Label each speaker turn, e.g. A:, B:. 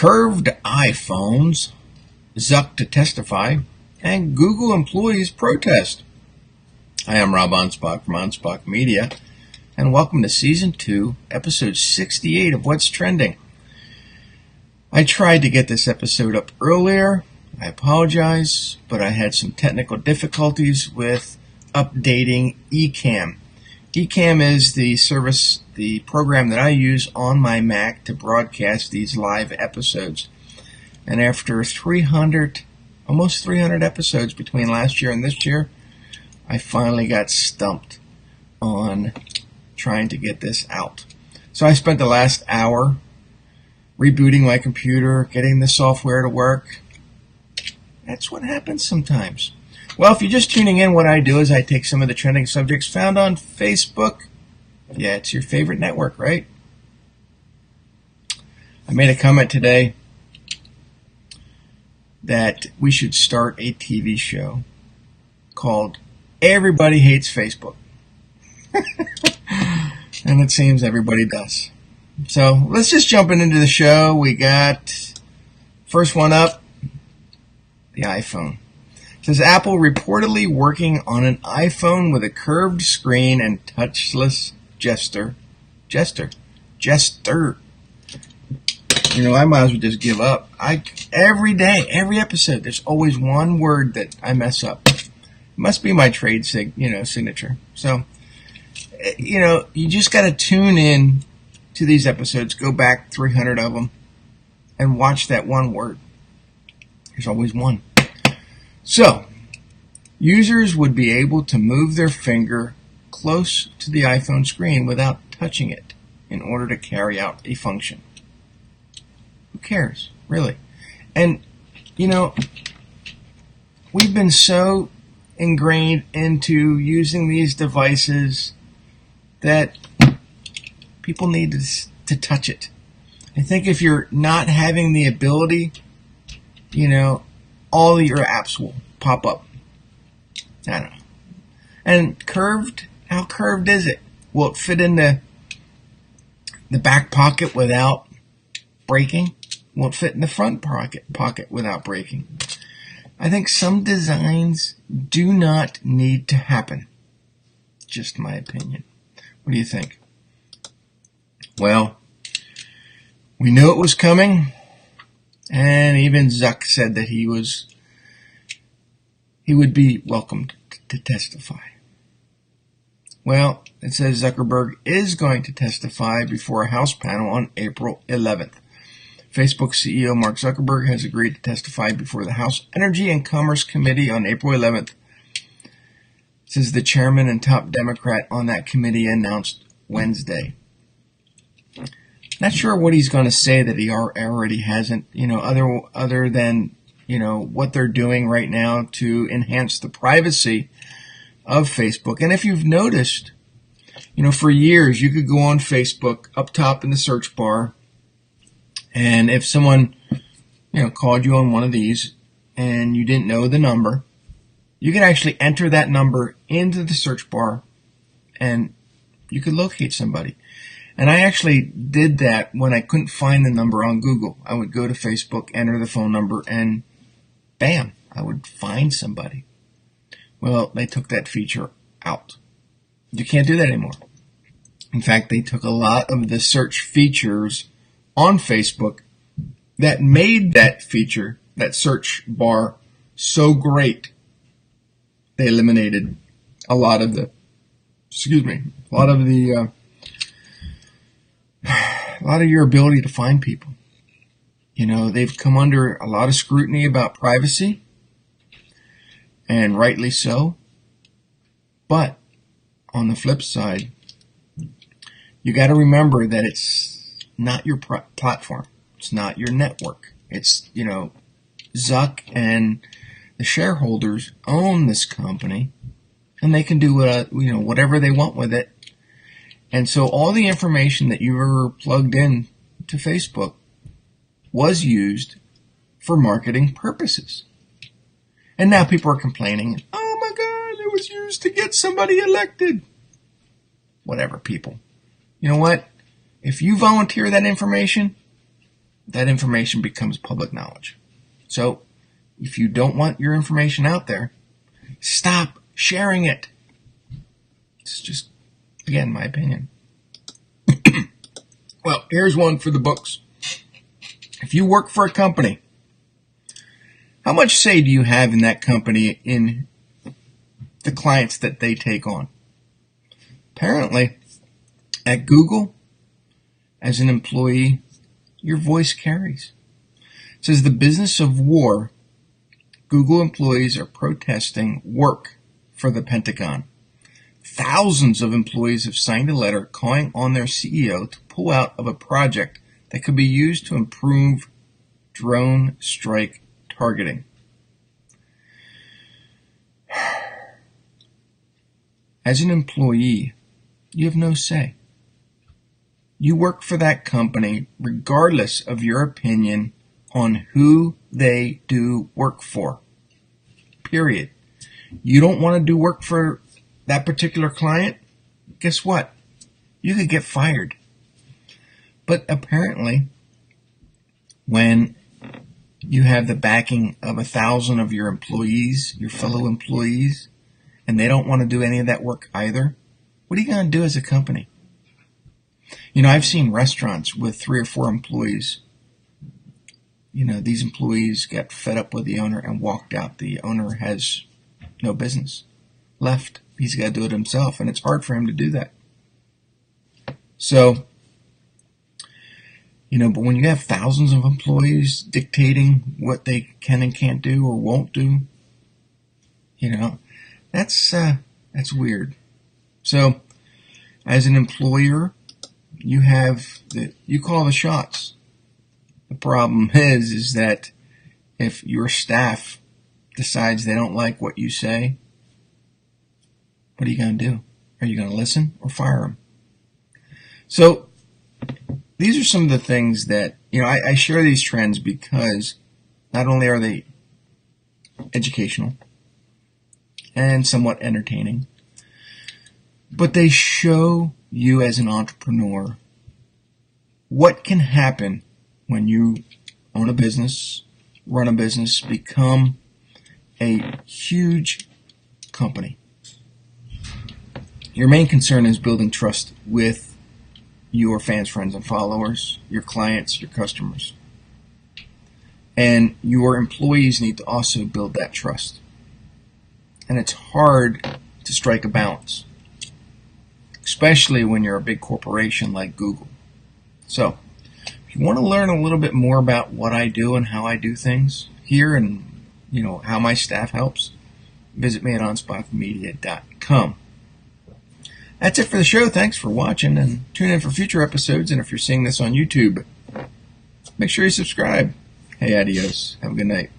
A: Curved iPhones, Zuck to testify, and Google employees protest. I am Rob Anspach from Anspach Media, and welcome to Season 2, Episode 68 of WhatsTrending. I tried to get this episode up earlier. I apologize, but I had some technical difficulties with updating eCam. eCam is the service, the program that I use on my Mac to broadcast these live episodes. And after almost 300 episodes between last year and this year, I finally got stumped on trying to get this out. So I spent the last hour rebooting my computer, getting the software to work. That's what happens sometimes. Well, if you're just tuning in, what I do is I take some of the trending subjects found on Facebook. Yeah, it's your favorite network, right? I made a comment today that we should start a TV show called Everybody Hates Facebook. And it seems everybody does. So let's just jump into the show. We got first one up, the iPhone. It says Apple reportedly working on an iPhone with a curved screen and touchless gesture. You know, I might as well just give up. Every day, every episode, there's always one word that I mess up. It must be my trade signature. So, you just got to tune in to these episodes. Go back 300 of them and watch that one word. There's always one. So, users would be able to move their finger close to the iPhone screen without touching it in order to carry out a function. Who cares, really? And, we've been so ingrained into using these devices that people need to touch it. I think if you're not having the ability, all of your apps will pop up. I don't know. And curved, how curved is it? Will it fit in the back pocket without breaking? Will it fit in the front pocket without breaking? I think some designs do not need to happen. Just my opinion. What do you think? Well, we knew it was coming. And even Zuck said that he would be welcomed to testify. Well, it says Zuckerberg is going to testify before a House panel on April 11th. Facebook CEO Mark Zuckerberg has agreed to testify before the House Energy and Commerce Committee on April 11th. Says the chairman and top Democrat on that committee announced Wednesday. Not sure what he's going to say that he already hasn't, other than, what they're doing right now to enhance the privacy of Facebook. And if you've noticed, for years you could go on Facebook up top in the search bar, and if someone, called you on one of these and you didn't know the number, you could actually enter that number into the search bar and you could locate somebody. And I actually did that when I couldn't find the number on Google. I would go to Facebook, enter the phone number, and bam, I would find somebody. Well, they took that feature out. You can't do that anymore. In fact, they took a lot of the search features on Facebook that made that feature, that search bar, so great. They eliminated a lot of your ability to find people. They've come under a lot of scrutiny about privacy, and rightly so. But on the flip side, you got to remember that it's not your platform. It's not your network. It's, Zuck and the shareholders own this company, and they can do whatever they want with it. And so all the information that you were plugged in to Facebook was used for marketing purposes. And now people are complaining, oh my God, it was used to get somebody elected. Whatever, people. You know what? If you volunteer that information, that information becomes public knowledge. So if you don't want your information out there, stop sharing it. It's just, again, my opinion. Well, here's one for the books. If you work for a company, how much say do you have in that company in the clients that they take on? Apparently, at Google, as an employee, your voice carries. It says the business of war, Google employees are protesting work for the Pentagon. Thousands of employees have signed a letter calling on their CEO to pull out of a project that could be used to improve drone strike targeting. As an employee, you have no say. You work for that company regardless of your opinion on who they do work for. Period. You don't want to do work for that particular client? Guess what? You could get fired. But apparently, when you have the backing of 1,000 of your employees, your fellow employees, and they don't want to do any of that work either, what are you going to do as a company? You know, I've seen restaurants with 3 or 4 employees. You know, these employees got fed up with the owner and walked out. The owner has no business. Left. He's got to do it himself, and it's hard for him to do that. So, you know, but when you have thousands of employees dictating what they can and can't do or won't do, you know, that's weird. So, as an employer, you call the shots. The problem is that if your staff decides they don't like what you say, what are you going to do? Are you going to listen or fire them? So these are some of the things that, you know, I share these trends because not only are they educational and somewhat entertaining, but they show you as an entrepreneur what can happen when you own a business, run a business, become a huge company. Your main concern is building trust with your fans, friends, and followers, your clients, your customers. And your employees need to also build that trust. And it's hard to strike a balance, especially when you're a big corporation like Google. So, if you want to learn a little bit more about what I do and how I do things here and, you know, how my staff helps, visit me at anspachmedia.com. That's it for the show. Thanks for watching, and tune in for future episodes. And if you're seeing this on YouTube, make sure you subscribe. Hey, adios. Have a good night.